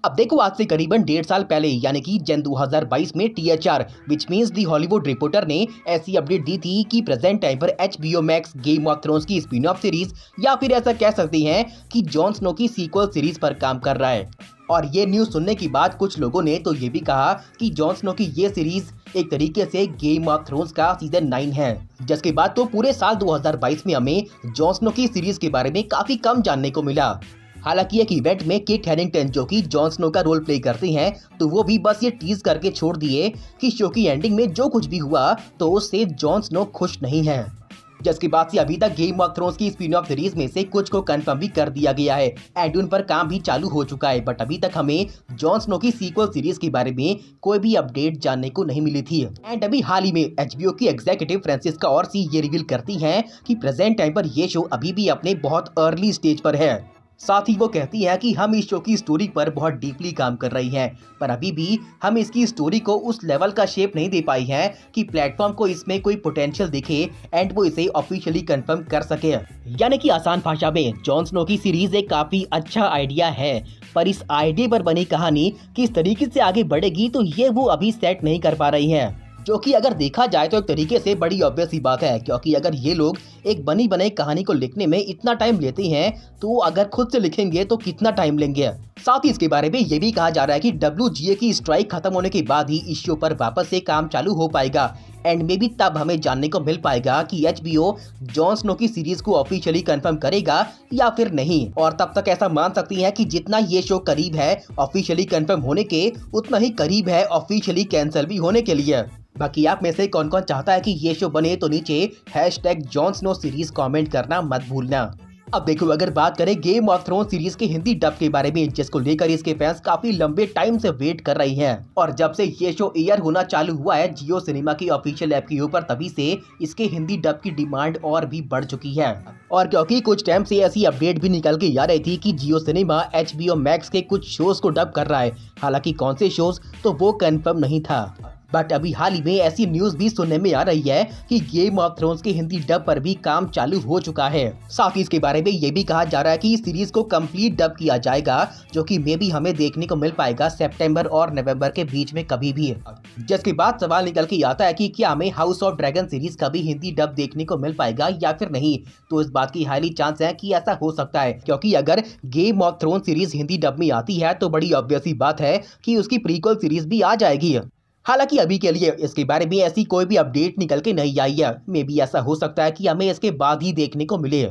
अब देखो, आज से करीबन 1.5 साल पहले यानी कि जन 2022 में THR which means the Hollywood reporter ने ऐसी अपडेट दी थी कि प्रेजेंट टाइम पर HBO max game of thrones की स्पिन ऑफ सीरीज या फिर ऐसा कह सकते हैं कि जॉन स्नो की सीक्वल सीरीज पर काम कर रहा है। और ये न्यूज सुनने के बाद कुछ लोगों ने तो ये भी कहा कि जॉन स्नो की ये सीरीज एक तरीके से गेम ऑफ थ्रोन्स का सीजन 9 है। जिसके बाद तो पूरे साल 2022 में हमें जॉन स्नो की सीरीज के बारे में काफी कम जानने को मिला। हालांकि एक इवेंट में किट हैरिंगटन जो कि जॉन स्नो का रोल प्ले करते हैं, तो वो भी बस ये टीज करके छोड़ दिए कि शो की एंडिंग में जो कुछ भी हुआ तो उससे जॉन स्नो खुश नहीं है। जिसके बाद से अभी तक गेम ऑफ थ्रोन्स की स्पिन ऑफ सीरीज में से कुछ को कंफर्म भी कर दिया गया है एंड उन पर काम भी चालू हो चुका है। बट अभी तक हमें जॉन स्नो की सीक्वल सीरीज के बारे में कोई भी अपडेट जानने को नहीं मिली थी। एंड अभी हाल ही में HBO की एग्जीक्यूटिव फ्रांसिस्का ऑर्सी ये रिवील करती हैं कि प्रेजेंट टाइम पर ये शो अभी भी अपने बहुत अर्ली स्टेज पर है। साथ ही वो कहती है कि हम इस शो की स्टोरी पर बहुत डीपली काम कर रही हैं, पर अभी भी हम इसकी स्टोरी को उस लेवल का शेप नहीं दे पाई हैं कि प्लेटफॉर्म को इसमें कोई पोटेंशियल दिखे एंड वो इसे ऑफिशियली कंफर्म कर सके। यानी कि आसान भाषा में जॉन स्नो की सीरीज एक काफी अच्छा आइडिया है, पर इस आइडिया पर बनी कहानी किस तरीके से आगे बढ़ेगी तो ये वो अभी सेट नहीं कर पा रही है। जो कि अगर देखा जाए तो एक तरीके से बड़ी ऑब्वियस ही बात है, क्योंकि अगर ये लोग एक बनी बनाई कहानी को लिखने में इतना टाइम लेते हैं तो अगर खुद से लिखेंगे तो कितना टाइम लेंगे। साथ ही इसके बारे में ये भी कहा जा रहा है कि WGA की स्ट्राइक खत्म होने के बाद ही इस शो पर वापस से काम चालू हो पाएगा एंड में भी तब हमें जानने को मिल पाएगा कि HBO जॉन स्नो की सीरीज को ऑफिशियली कंफर्म करेगा या फिर नहीं। और तब तक ऐसा मान सकती हैं कि जितना ये शो करीब है ऑफिशियली कंफर्म होने के, उतना ही करीब है ऑफिशियली कैंसिल भी होने के लिए। बाकी आप में से कौन कौन चाहता है कि ये शो बने तो नीचे #जॉन स्नो सीरीज कमेंट करना मत भूलना। अब देखो, अगर बात करें गेम ऑफ थ्रोन्स सीरीज के हिंदी डब के बारे में, जिसको लेकर इसके फैंस काफी लंबे टाइम से वेट कर रही हैं और जब से ये शो एयर होना चालू हुआ है जियो सिनेमा की ऑफिशियल ऐप के ऊपर, तभी से इसके हिंदी डब की डिमांड और भी बढ़ चुकी है। और क्योंकि कुछ टाइम से ऐसी अपडेट भी निकल के आ रही थी कि जियो सिनेमा HBO मैक्स के कुछ शोज को डब कर रहा है, हालांकि कौन से शोज तो वो कंफर्म नहीं था। बट अभी हाल ही में ऐसी न्यूज भी सुनने में आ रही है कि गेम ऑफ थ्रोन्स के हिंदी डब पर भी काम चालू हो चुका है। साथ ही इसके बारे में ये भी कहा जा रहा है कि इस सीरीज को कंप्लीट डब किया जाएगा, जो कि मे भी हमें देखने को मिल पाएगा सितंबर और नवंबर के बीच में कभी भी। जिसके बाद सवाल निकल के आता है कि क्या हमें हाउस ऑफ ड्रैगन सीरीज का भी हिंदी डब देखने को मिल पाएगा या फिर नहीं। तो इस बात की हाईली चांस है कि ऐसा हो सकता है, क्योंकि अगर game of thrones series Hindi dub में आती है तो बड़ी ऑब्वियस ही बात है कि उसकी प्रीक्वल सीरीज भी आ जाएगी। हालांकि अभी के लिए इसके बारे में ऐसी कोई भी अपडेट निकल के नहीं आई है। मे बी ऐसा हो सकता है कि हमें इसके बाद ही देखने को मिले।